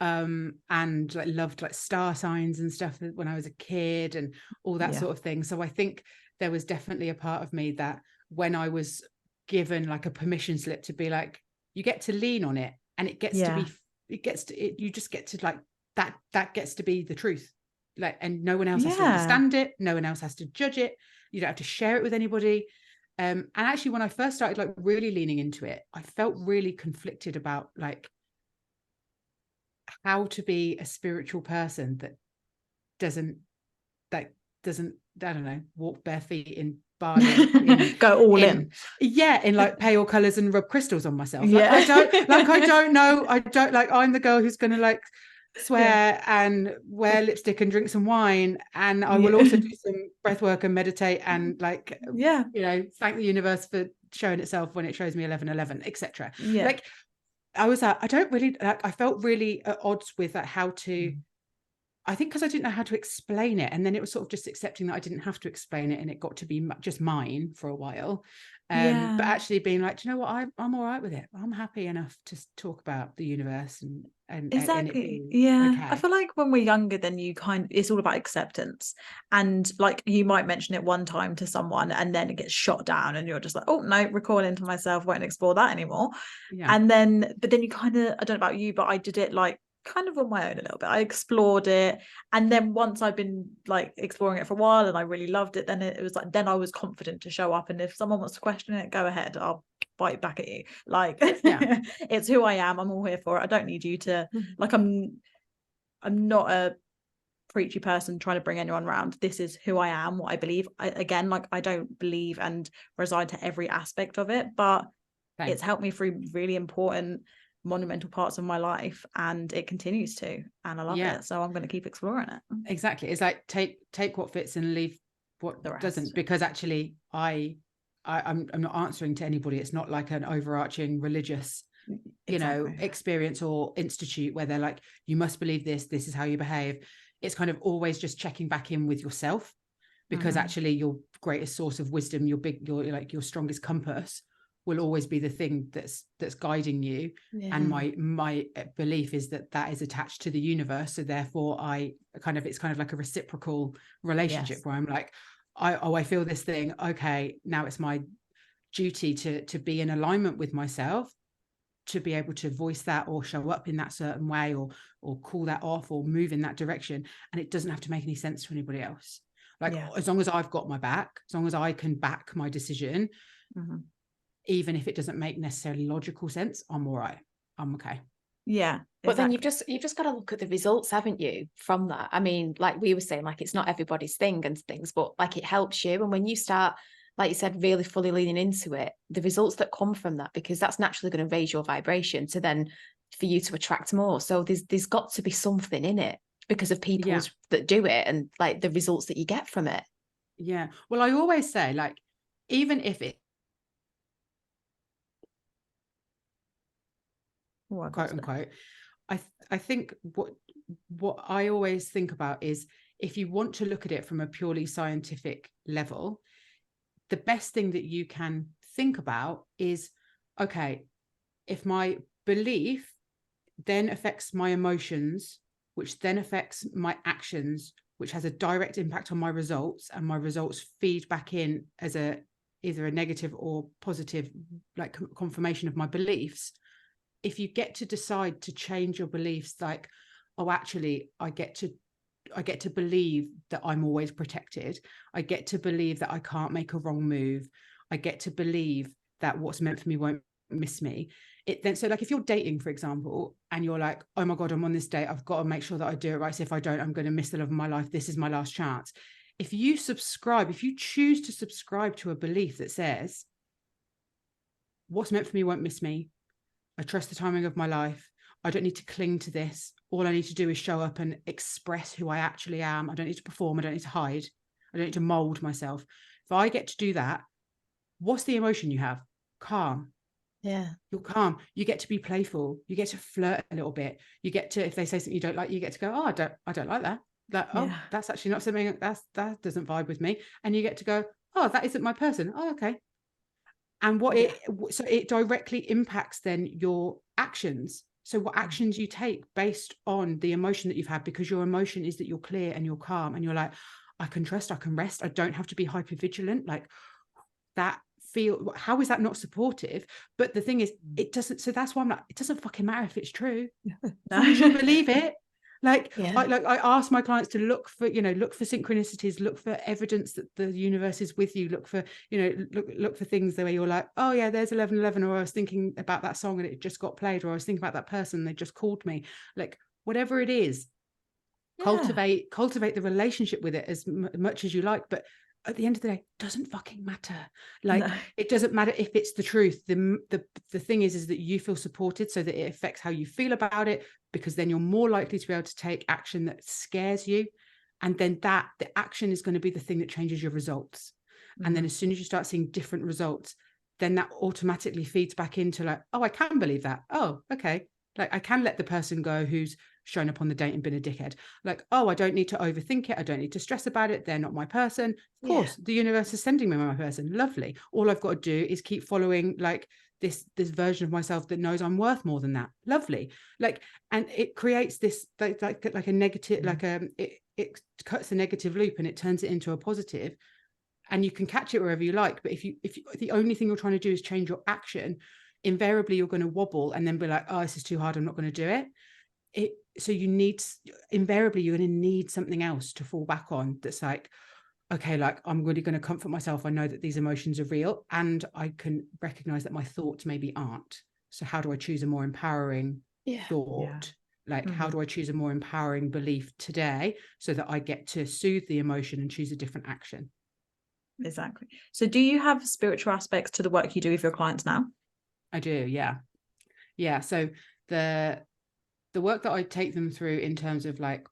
Speaker 2: and like loved like star signs and stuff when I was a kid and all that sort of thing. So I think there was definitely a part of me that when I was given like a permission slip to be like, you get to lean on it, and it gets to be, you just get to like that gets to be the truth, like, and no one else has to understand it, no one else has to judge it, you don't have to share it with anybody. And actually when I first started like really leaning into it, I felt really conflicted about like how to be a spiritual person that doesn't I don't know, walk bare feet in Bali,
Speaker 1: go all in
Speaker 2: like pale colors and rub crystals on myself. I don't know, I'm the girl who's gonna like swear and wear lipstick and drink some wine, and I will also do some breath work and meditate and like you know, thank the universe for showing itself when it shows me 11:11, etc. Like I was I don't really like, I felt really at odds with like how to I think because I didn't know how to explain it, and then it was sort of just accepting that I didn't have to explain it, and it got to be just mine for a while. But actually being like, do you know what, I'm all right with it. I'm happy enough to talk about the universe and
Speaker 1: exactly.
Speaker 2: and okay.
Speaker 1: I feel like when we're younger, then it's all about acceptance, and like you might mention it one time to someone, and then it gets shot down, and you're just like, oh no, recording to myself, won't explore that anymore. And then, but then you kind of, I don't know about you, but I did it like kind of on my own a little bit. I explored it, and then once I've been like exploring it for a while and I really loved it, then it was like, then I was confident to show up, and if someone wants to question it, go ahead, I'll bite back at you. Like it's who I am, I'm all here for it. I don't need you to like, I'm not a preachy person trying to bring anyone around. This is who I am, what I believe. Again, like I don't believe and reside to every aspect of it, but it's helped me through really important monumental parts of my life, and it continues to, and I love it, so I'm going to keep exploring it.
Speaker 2: Exactly. It's like take what fits and leave what doesn't, because actually I'm not answering to anybody. It's not like an overarching religious you know experience or institute where they're like, you must believe this is how you behave. It's kind of always just checking back in with yourself, because actually your greatest source of wisdom, your strongest compass will always be the thing that's guiding you. And my belief is that that is attached to the universe, so therefore it's kind of like a reciprocal relationship, where I'm like, I feel this thing, okay, now it's my duty to be in alignment with myself, to be able to voice that or show up in that certain way, or call that off or move in that direction. And it doesn't have to make any sense to anybody else. Like, as long as I've got my back, as long as I can back my decision, even if it doesn't make necessarily logical sense, I'm all right. I'm okay.
Speaker 1: Yeah.
Speaker 3: But
Speaker 1: exactly.
Speaker 3: then you've just got to look at the results, haven't you, from that? I mean, like we were saying, like, it's not everybody's thing and things, but like it helps you. And when you start, like you said, really fully leaning into it, the results that come from that, because that's naturally going to raise your vibration to then for you to attract more. So there's got to be something in it because of people that do it and like the results that you get from it.
Speaker 2: Yeah. Well, I always say, like, even if it quote unquote, I think what I always think about is, if you want to look at it from a purely scientific level, the best thing that you can think about is, okay, if my belief then affects my emotions, which then affects my actions, which has a direct impact on my results, and my results feed back in as either a negative or positive, like, confirmation of my beliefs. If you get to decide to change your beliefs, like, oh, actually, I get to believe that I'm always protected. I get to believe that I can't make a wrong move. I get to believe that what's meant for me won't miss me. So like, if you're dating, for example, and you're like, oh my God, I'm on this date, I've got to make sure that I do it right. So if I don't, I'm going to miss the love of my life. This is my last chance. If you choose to subscribe to a belief that says, what's meant for me won't miss me, I trust the timing of my life, I don't need to cling to this, all I need to do is show up and express who I actually am, I don't need to perform, I don't need to hide, I don't need to mold myself. If I get to do that, what's the emotion you have? Calm.
Speaker 3: Yeah.
Speaker 2: You're calm. You get to be playful. You get to flirt a little bit. You get to, if they say something you don't like, you get to go, oh, I don't like that. Like, oh, that's actually not something that doesn't vibe with me. And you get to go, oh, that isn't my person. Oh, okay. And so it directly impacts then your actions. So what actions you take based on the emotion that you've had, because your emotion is that you're clear and you're calm and you're like, I can trust, I can rest. I don't have to be hypervigilant. Like, that how is that not supportive? But the thing is, it doesn't. So that's why I'm like, it doesn't fucking matter if it's true. As long as you believe it. Like, I ask my clients to look for synchronicities, look for evidence that the universe is with you, look for things the way you're like, oh yeah, there's 11:11, or I was thinking about that song and it just got played, or I was thinking about that person, they just called me. Like, whatever it is, cultivate the relationship with it as much as you like. But at the end of the day, it doesn't fucking matter. Like, it doesn't matter if it's the truth. The thing is that you feel supported, so that it affects how you feel about it, because then you're more likely to be able to take action that scares you. And then the action is going to be the thing that changes your results. And then as soon as you start seeing different results, then that automatically feeds back into like, oh, I can believe that. Oh, okay. Like, I can let the person go who's shown up on the date and been a dickhead. Like, oh, I don't need to overthink it. I don't need to stress about it. They're not my person. Of course, the universe is sending me my person. Lovely. All I've got to do is keep following like this version of myself that knows I'm worth more than that. Lovely. Like, and it creates this like a negative, it cuts a negative loop and it turns it into a positive. And you can catch it wherever you like. But if the only thing you're trying to do is change your action, invariably you're going to wobble and then be like, oh, this is too hard, I'm not going to do it. So invariably you're going to need something else to fall back on that's like, okay, like, I'm really going to comfort myself. I know that these emotions are real and I can recognize that my thoughts maybe aren't. So how do I choose a more empowering thought? Like, how do I choose a more empowering belief today so that I get to soothe the emotion and choose a different action?
Speaker 1: Exactly. So do you have spiritual aspects to the work you do with your clients now?
Speaker 2: I do, yeah. So the work that I take them through in terms of like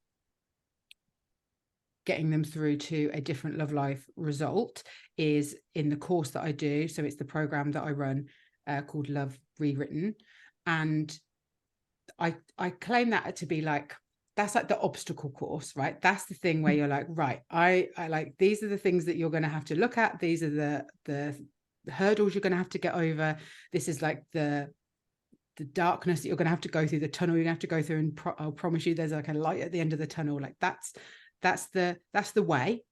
Speaker 2: getting them through to a different love life result is in the course that I do. So it's the program that I run called Love Rewritten. And I claim that to be like, that's like the obstacle course, right? That's the thing where you're like, right, I like, these are the things that you're going to have to look at. These are the hurdles you're going to have to get over. This is like the darkness that you're going to have to go through, the tunnel you're going to have to go through, and I'll promise you there's like a light at the end of the tunnel. Like that's the way.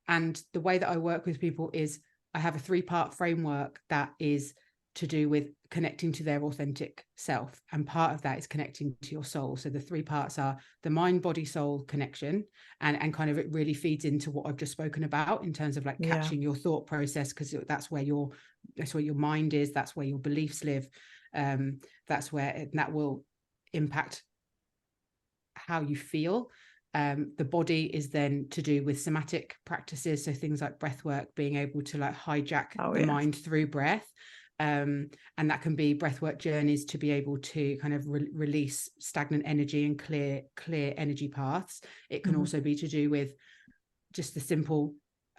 Speaker 2: And the way that I work with people is I have a 3-part framework that is to do with connecting to their authentic self, and part of that is connecting to your soul. So the 3 parts are the mind, body, soul connection, and kind of it really feeds into what I've just spoken about in terms of like catching your thought process, because that's where your mind is, that's where your beliefs live. That's where that will impact how you feel. The body is then to do with somatic practices, so things like breath work, being able to like hijack the mind through breath. And that can be breathwork journeys to be able to kind of release stagnant energy and clear energy paths. It can also be to do with just the simple,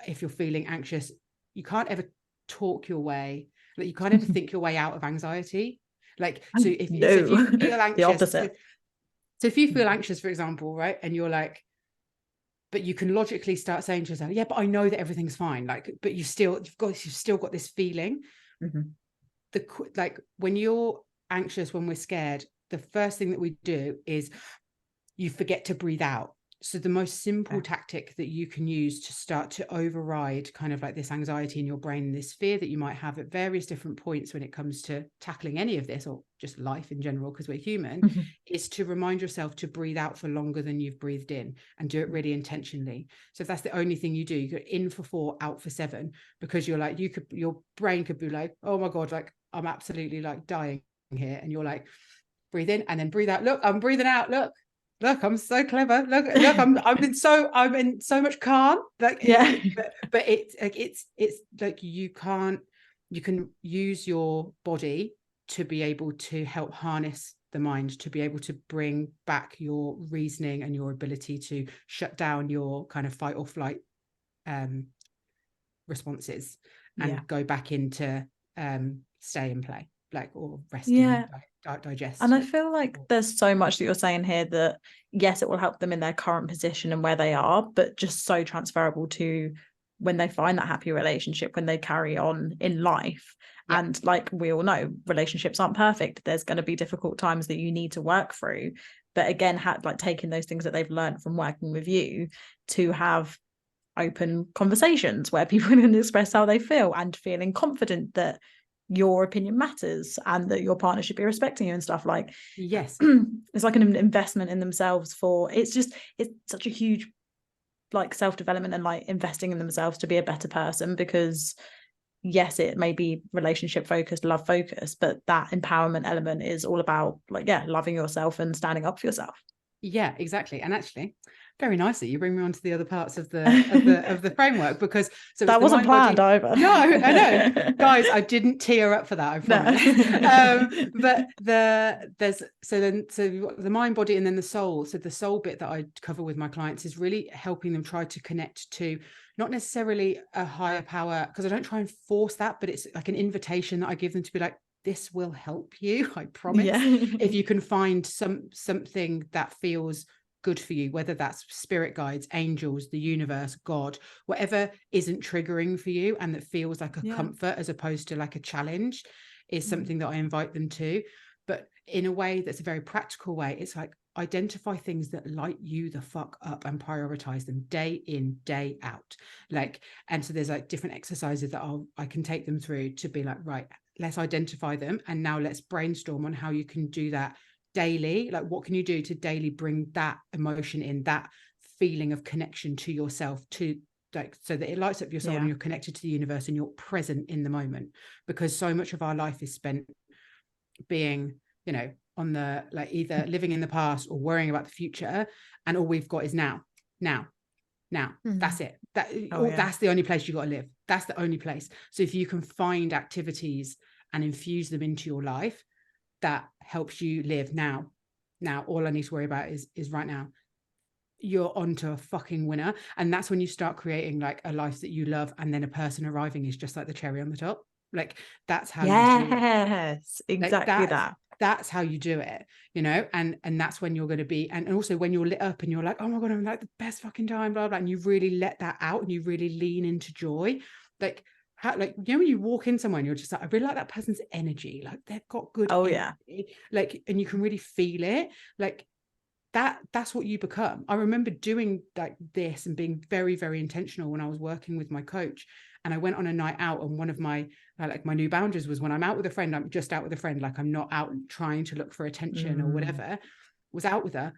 Speaker 2: if you're feeling anxious, you can't ever talk your way, like you can't ever think your way out of anxiety. Like, so if you feel anxious,
Speaker 1: the opposite.
Speaker 2: So if you feel anxious, for example, right, and you're like, but you can logically start saying to yourself, yeah, but I know that everything's fine. Like, but you've still got this feeling. Like when you're anxious, when we're scared, the first thing that we do is you forget to breathe out. So the most simple tactic that you can use to start to override kind of like this anxiety in your brain, this fear that you might have at various different points when it comes to tackling any of this, or just life in general, because we're human, is to remind yourself to breathe out for longer than you've breathed in, and do it really intentionally. So if that's the only thing you do, you go in for 4, out for 7, because you're like, your brain could be like, oh my God, like I'm absolutely like dying here. And you're like, breathe in and then breathe out. Look, I'm breathing out. Look, I'm so clever. Look, I'm in so much calm. Like, but it's like you can use your body to be able to help harness the mind, to be able to bring back your reasoning and your ability to shut down your kind of fight or flight responses, and go back into stay and play, like, or resting, digest.
Speaker 1: And I feel like there's so much that you're saying here that yes, it will help them in their current position and where they are, but just so transferable to when they find that happy relationship, when they carry on in life. And like we all know, relationships aren't perfect. There's going to be difficult times that you need to work through, but again, like taking those things that they've learned from working with you to have open conversations where people can express how they feel, and feeling confident that your opinion matters and that your partner should be respecting you and stuff. Like,
Speaker 2: yes,
Speaker 1: it's like an investment in themselves. It's such a huge like self-development and like investing in themselves to be a better person, because yes, it may be relationship focused, love focused, but that empowerment element is all about like loving yourself and standing up for yourself.
Speaker 2: Yeah, exactly. And actually, very nicely, you bring me on to the other parts of the framework, because so
Speaker 1: that wasn't planned either.
Speaker 2: No, I know, guys, I didn't tear up for that, I promise. No. But so the mind, body, and then the soul. So the soul bit that I cover with my clients is really helping them try to connect to not necessarily a higher power, because I don't try and force that, but it's like an invitation that I give them to be like, this will help you, I promise. If you can find something that feels good for you, whether that's spirit guides, angels, the universe, God, whatever isn't triggering for you and that feels like a comfort as opposed to like a challenge, is something that I invite them to. But in a way that's a very practical way. It's like, identify things that light you the fuck up and prioritize them day in, day out. Like, and so there's like different exercises that I can take them through to be like, right, let's identify them, and now let's brainstorm on how you can do that daily. Like, what can you do to daily bring that emotion in, that feeling of connection to yourself, to like, so that it lights up your soul and you're connected to the universe and you're present in the moment. Because so much of our life is spent being, you know, on the like either living in the past or worrying about the future, and all we've got is now. That's it. That's the only place you got to live. That's the only place. So if you can find activities and infuse them into your life that helps you live now, all I need to worry about is right now, you're onto a fucking winner. And that's when you start creating like a life that you love, and then a person arriving is just like the cherry on the top. Like, that's how you do it.
Speaker 1: Yes, exactly.
Speaker 2: Like, that's how you do it, you know. And that's when you're going to be, and also when you're lit up and you're like, oh my God, I'm like the best fucking time, blah blah, and you really let that out and you really lean into joy. Like, how, like, you know, when you walk in somewhere and you're just like, I really like that person's energy, like they've got good
Speaker 1: Oh,
Speaker 2: energy.
Speaker 1: yeah.
Speaker 2: Like, and you can really feel it, like that's what you become. I remember doing like this and being very, very intentional when I was working with my coach, and I went on a night out, and one of my like my new boundaries was, when I'm out with a friend, I'm just out with a friend, like I'm not out trying to look for attention or whatever. Was out with her,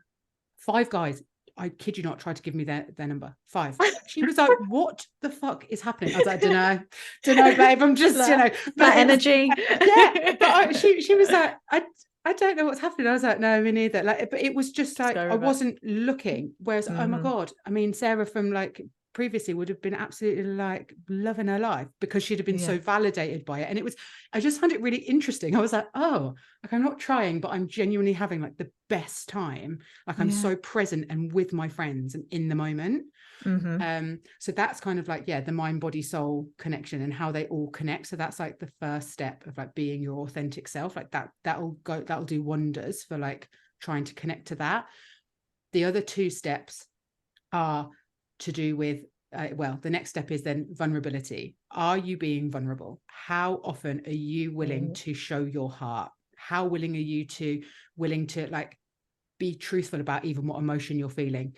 Speaker 2: 5 guys, I kid you not, tried to give me their number. 5. She was like, what the fuck is happening? I was like, I don't know, babe, I'm just, you know, but
Speaker 1: that energy.
Speaker 2: yeah, but she was like, I don't know what's happening. I was like, no, me neither. Like, but it was just like, I wasn't looking. Whereas, oh my God, I mean, Sarah from like previously would have been absolutely like loving her life, because she'd have been so validated by it. And it was, I just found it really interesting. I was like, oh, like I'm not trying, but I'm genuinely having like the best time. Like I'm so present and with my friends and in the moment. So that's kind of like, the mind, body, soul connection and how they all connect. So that's like the first step of like being your authentic self, like that'll do wonders for like trying to connect to that. The other 2 steps are to do with the next step is then vulnerability. Are you being vulnerable? How often are you willing to show your heart? How willing are you to like be truthful about even what emotion you're feeling,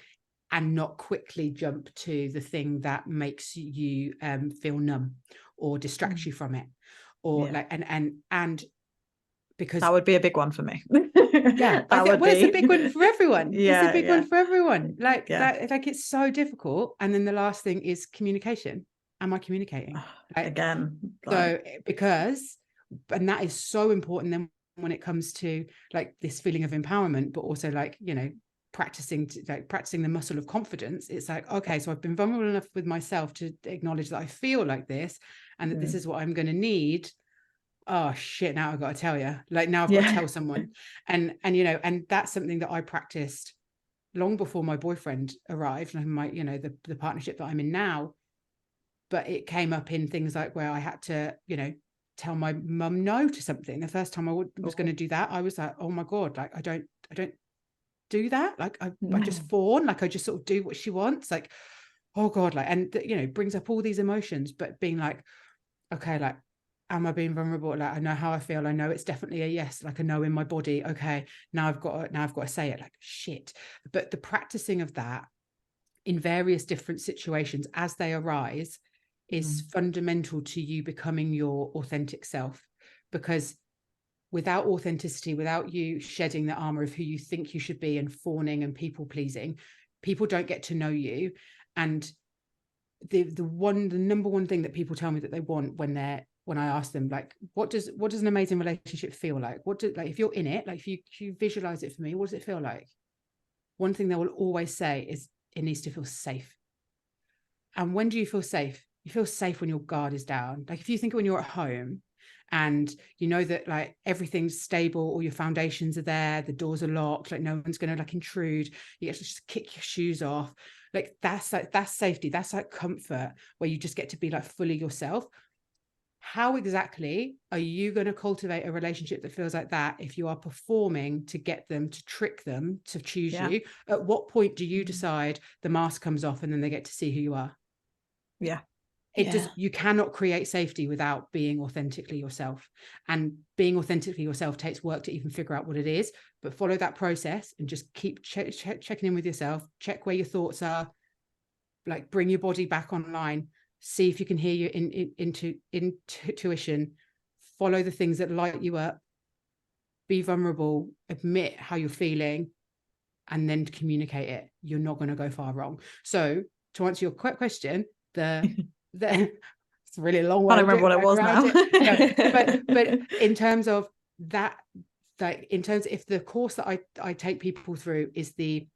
Speaker 2: and not quickly jump to the thing that makes you feel numb or distracts you from it, or like and because
Speaker 1: that would be a big one for me.
Speaker 2: It's a big one for everyone.
Speaker 1: It's
Speaker 2: a big one for everyone. Like like it's so difficult. And then the last thing is communication. Am I communicating? Like,
Speaker 1: again,
Speaker 2: so because, and that is so important then when it comes to like this feeling of empowerment, but also like, you know, practicing the muscle of confidence. It's like, okay, so I've been vulnerable enough with myself to acknowledge that I feel like this, and that this is what I'm going to need. Oh shit, now I've got to tell you, like now I've got to tell someone. And you know, and that's something that I practiced long before my boyfriend arrived, and my, you know, the partnership that I'm in now. But it came up in things like where I had to, you know, tell my mum no to something. The first time I was going to do that, I was like, oh my God, like I don't do that. Like I just fawn, like I just sort of do what she wants, like, oh God, like, and you know, brings up all these emotions. But being like, okay, like, am I being vulnerable? Like, I know how I feel. I know it's definitely a yes, like a no in my body. Okay, now I've got to say it, like shit. But the practicing of that in various different situations as they arise is fundamental to you becoming your authentic self. Because without authenticity, without you shedding the armor of who you think you should be and fawning and people pleasing, people don't get to know you. And the number one thing that people tell me that they want when I ask them, like, what does an amazing relationship feel like? Like, if you're in it, like if you visualize it for me, what does it feel like? One thing they will always say is it needs to feel safe. And when do you feel safe? You feel safe when your guard is down. Like if you think when you're at home and you know that like everything's stable, all your foundations are there, the doors are locked, like no one's going to like intrude, you get to just kick your shoes off. Like that's safety. That's like comfort, where you just get to be like fully yourself. How exactly are you going to cultivate a relationship that feels like that if you are performing to get them, to trick them to choose you? At what point do you decide the mask comes off and then they get to see who you are? You cannot create safety without being authentically yourself. And being authentically yourself takes work to even figure out what it is, but follow that process and just keep checking in with yourself, check where your thoughts are, like bring your body back online, see if you can hear your intuition, follow the things that light you up, be vulnerable, admit how you're feeling, and then communicate it. You're not going to go far wrong. So to answer your question, it's a really long way.
Speaker 1: I don't remember what it was now.
Speaker 2: but in terms of that, like in terms of if the course that I take people through is the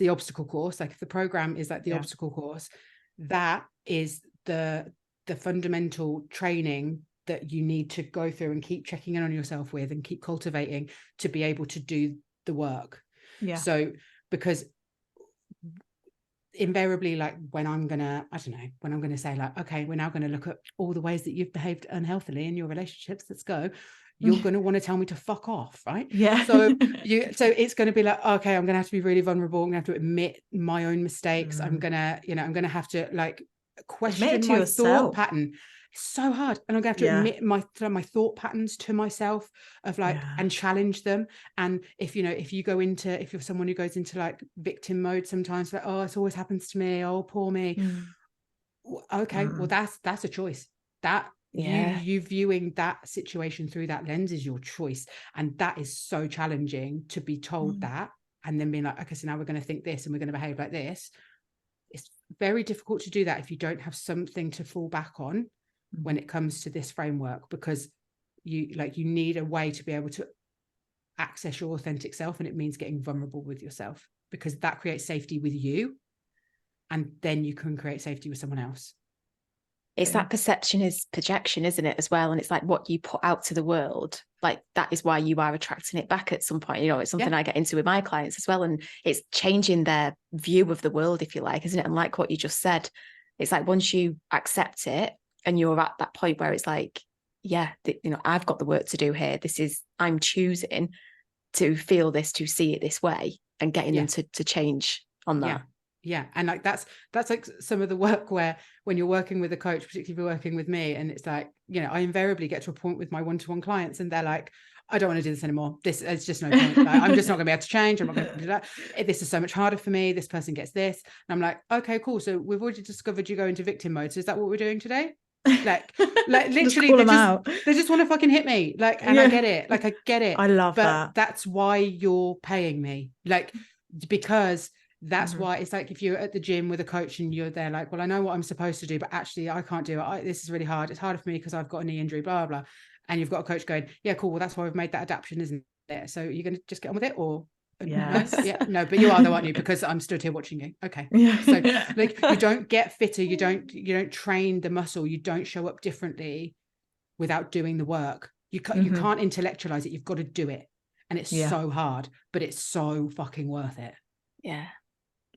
Speaker 2: obstacle course, like if the program is like the obstacle course, that is the fundamental training that you need to go through and keep checking in on yourself with and keep cultivating to be able to do the work. So because invariably, like when I'm gonna say like, okay, we're now going to look at all the ways that you've behaved unhealthily in your relationships, let's go, you're going to want to tell me to fuck off, right? So it's going to be like, okay, I'm going to have to be really vulnerable, I'm going to have to admit my own mistakes, I'm going to have to like question my thought pattern. It's so hard. And I'm gonna have to admit my thought patterns to myself of like, and challenge them. And if you're someone who goes into like victim mode sometimes, like, oh, it always happens to me, oh, poor me. Okay, well, that's a choice. That you viewing that situation through that lens is your choice. And that is so challenging to be told that, and then being like, okay, so now we're going to think this and we're going to behave like this. It's very difficult to do that if you don't have something to fall back on when it comes to this framework, because you need a way to be able to access your authentic self, and it means getting vulnerable with yourself, because that creates safety with you, and then you can create safety with someone else.
Speaker 3: It's that perception is projection, isn't it, as well? And it's like what you put out to the world, like that is why you are attracting it back at some point. You know, it's something I get into with my clients as well. And it's changing their view of the world, if you like, isn't it? And like what you just said, it's like once you accept it and you're at that point where it's like, I've got the work to do here. I'm choosing to feel this, to see it this way, and getting them to change on that.
Speaker 2: Yeah. And like that's like some of the work where when you're working with a coach, particularly if you're working with me, and it's like, I invariably get to a point with my one-to-one clients and they're like, I don't want to do this anymore. This is just no point. Like, I'm just not gonna be able to change. I'm not going to do that. This is so much harder for me. This person gets this. And I'm like, okay, cool. So we've already discovered you go into victim mode. So is that what we're doing today? Like literally they just want to fucking hit me. Like, and I get it. Like, I get it.
Speaker 1: I love
Speaker 2: but that's why you're paying me. Like, because that's why it's like if you're at the gym with a coach and you're there like, well, I know what I'm supposed to do, but actually I can't do it. This is really hard. It's harder for me because I've got a knee injury, blah, blah. And you've got a coach going, yeah, cool. Well, that's why we've made that adaptation, isn't it? So you're going to just get on with it, or no, but you are though, aren't you? Because I'm stood here watching you. Okay. So like, you don't get fitter. You don't train the muscle. You don't show up differently without doing the work. You can't intellectualize it. You've got to do it. And it's so hard, but it's so fucking worth it.
Speaker 3: Yeah.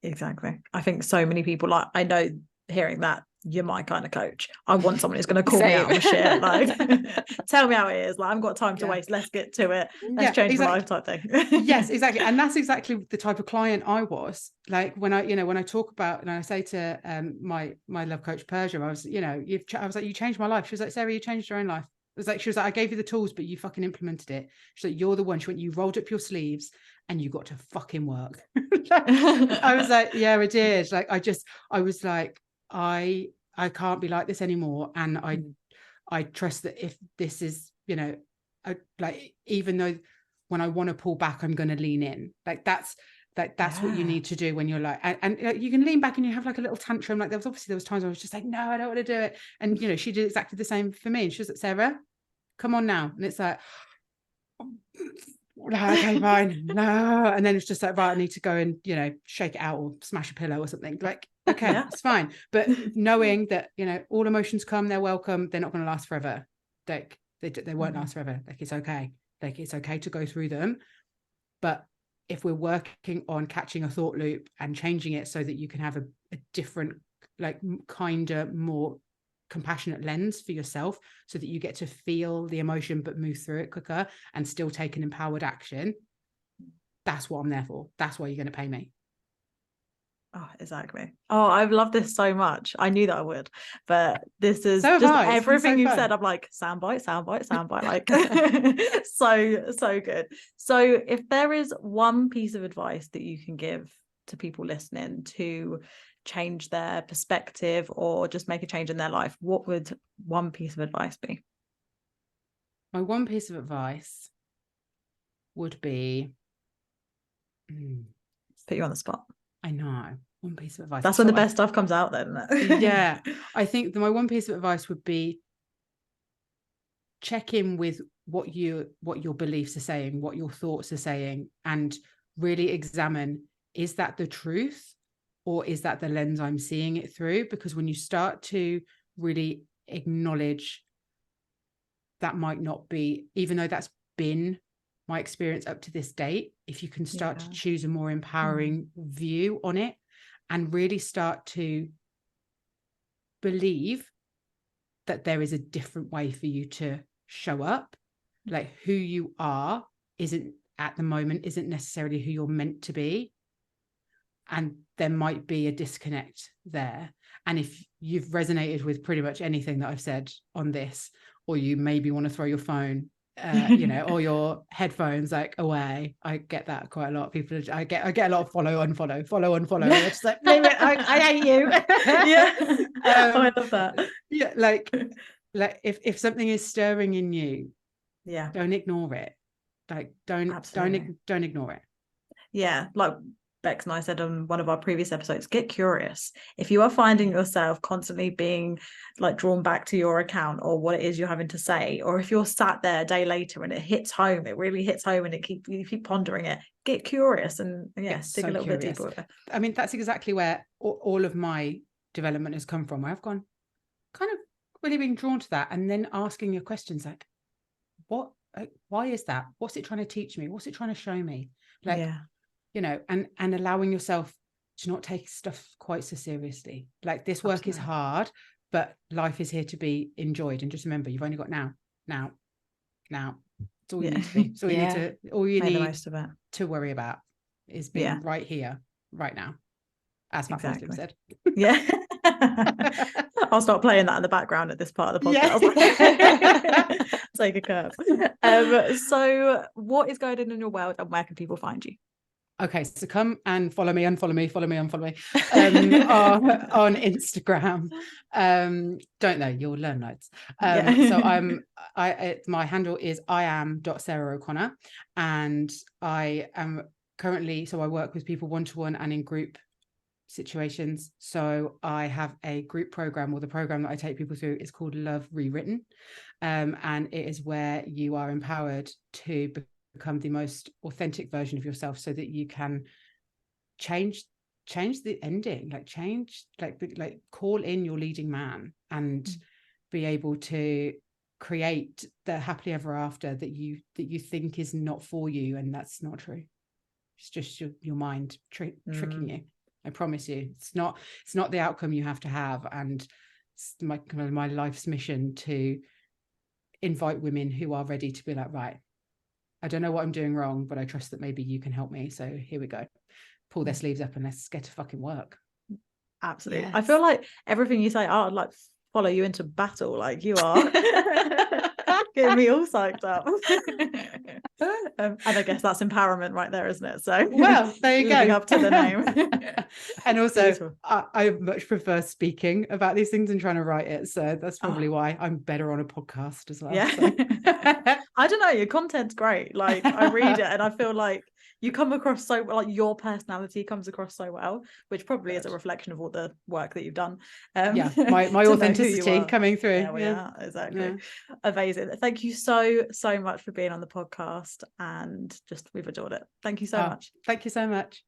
Speaker 1: Exactly. I think so many people, like, I know hearing that you're my kind of coach. I want someone who's going to call me out on shit. Like, tell me how it is. Like, I haven't got time to waste. Let's get to it. Let's change my life type thing.
Speaker 2: Yes, exactly. And that's exactly the type of client I was. Like when I talk about, and I say to my love coach Persia, I was like, you changed my life. She was like, Sarah, you changed your own life. She was like, I gave you the tools, but you fucking implemented it. She's like, you're the one. She went, you rolled up your sleeves and you got to fucking work. I was like, yeah, I did. Like, I was like, I can't be like this anymore. And I trust that if this is, like, even though when I want to pull back, I'm going to lean in. Like, that's what you need to do when you're like, and you can lean back and you have like a little tantrum. Like there was times where I was just like, no, I don't want to do it. And, she did exactly the same for me. And she was like, Sarah, come on now. And it's like, okay, fine. No. And then it's just like, right, I need to go and, shake it out or smash a pillow or something. Like, okay, it's fine. But knowing that, all emotions come, they're welcome. They're not going to last forever. Like they won't last forever. Like, it's okay. Like, it's okay to go through them. But if we're working on catching a thought loop and changing it so that you can have a different, like, kinder, more compassionate lens for yourself, so that you get to feel the emotion but move through it quicker and still take an empowered action, that's what I'm there for. That's why you're going to pay me.
Speaker 1: Oh, exactly. Oh, I've loved this so much. I knew that I would, but this is
Speaker 2: so
Speaker 1: just everything you've said. I'm like, soundbite, like so good. So if there is one piece of advice that you can give to people listening to change their perspective or just make a change in their life, what would one piece of advice be?
Speaker 2: My one piece of advice would be,
Speaker 1: put you on the spot.
Speaker 2: I know, one piece of advice.
Speaker 1: That's when the best stuff comes out then.
Speaker 2: Yeah. I think my one piece of advice would be check in with what your beliefs are saying, what your thoughts are saying, and really examine, is that the truth or is that the lens I'm seeing it through? Because when you start to really acknowledge that might not be, even though that's been my experience up to this date, if you can start to choose a more empowering view on it and really start to believe that there is a different way for you to show up, like who you are isn't at the moment isn't necessarily who you're meant to be, and there might be a disconnect there. And if you've resonated with pretty much anything that I've said on this, or you maybe want to throw your phone, you know, or your headphones like away, I get that quite a lot. People, I get a lot of follow, unfollow.
Speaker 1: Yeah.
Speaker 2: It's like, leave it, I hate you.
Speaker 1: Yeah. Oh, I love that.
Speaker 2: Yeah, like if something is stirring in you,
Speaker 1: Yeah.
Speaker 2: don't ignore it. Like don't ignore it.
Speaker 1: Yeah, like Bex and I said on one of our previous episodes, get curious. If you are finding yourself constantly being like drawn back to your account or what it is you're having to say, or if you're sat there a day later and it hits home, it really hits home, and you keep pondering it, get curious and dig a little bit deeper.
Speaker 2: I mean, that's exactly where all of my development has come from, where I've gone kind of really being drawn to that, and then asking your questions like, why is that? What's it trying to teach me? What's it trying to show me? Like, you know, and allowing yourself to not take stuff quite so seriously. Like, this work is hard, but life is here to be enjoyed. And just remember, you've only got now. It's all you need to be. It's all you need to worry about is being right here, right now. As Fat Muslim said.
Speaker 1: Yeah. I'll start playing that in the background at this part of the podcast.
Speaker 2: Yeah.
Speaker 1: Take a curve. So what is going on in your world, and where can people find you?
Speaker 2: Okay, so come and follow me, unfollow me on Instagram. Don't know, you'll learn loads. So my handle is iam.sarah-o'connor, and I am currently, so I work with people one-to-one and in group situations. So I have a group program, or the program that I take people through is called Love Rewritten, and it is where you are empowered to become the most authentic version of yourself, so that you can change the ending, like call in your leading man and be able to create the happily ever after that you think is not for you, and that's not true. It's just your mind tricking you. I promise you, it's not the outcome you have to have. And it's my life's mission to invite women who are ready to be like, right, I don't know what I'm doing wrong, but I trust that maybe you can help me. So here we go. Pull their sleeves up and let's get to fucking work.
Speaker 1: Absolutely. Yes. I feel like everything you say, I'd like follow you into battle, like you are. Getting me all psyched up. And I guess that's empowerment right there, isn't it? So
Speaker 2: well, there you go.
Speaker 1: Up to the name.
Speaker 2: And also I much prefer speaking about these things and trying to write it, so that's probably why I'm better on a podcast as well. So.
Speaker 1: I don't know, your content's great. Like, I read it and I feel like you come across so well, like your personality comes across so well, which probably is a reflection of all the work that you've done.
Speaker 2: My authenticity coming through.
Speaker 1: Exactly. Amazing. Thank you so much for being on the podcast, and we've adored it. Thank you so much.
Speaker 2: Thank you so much.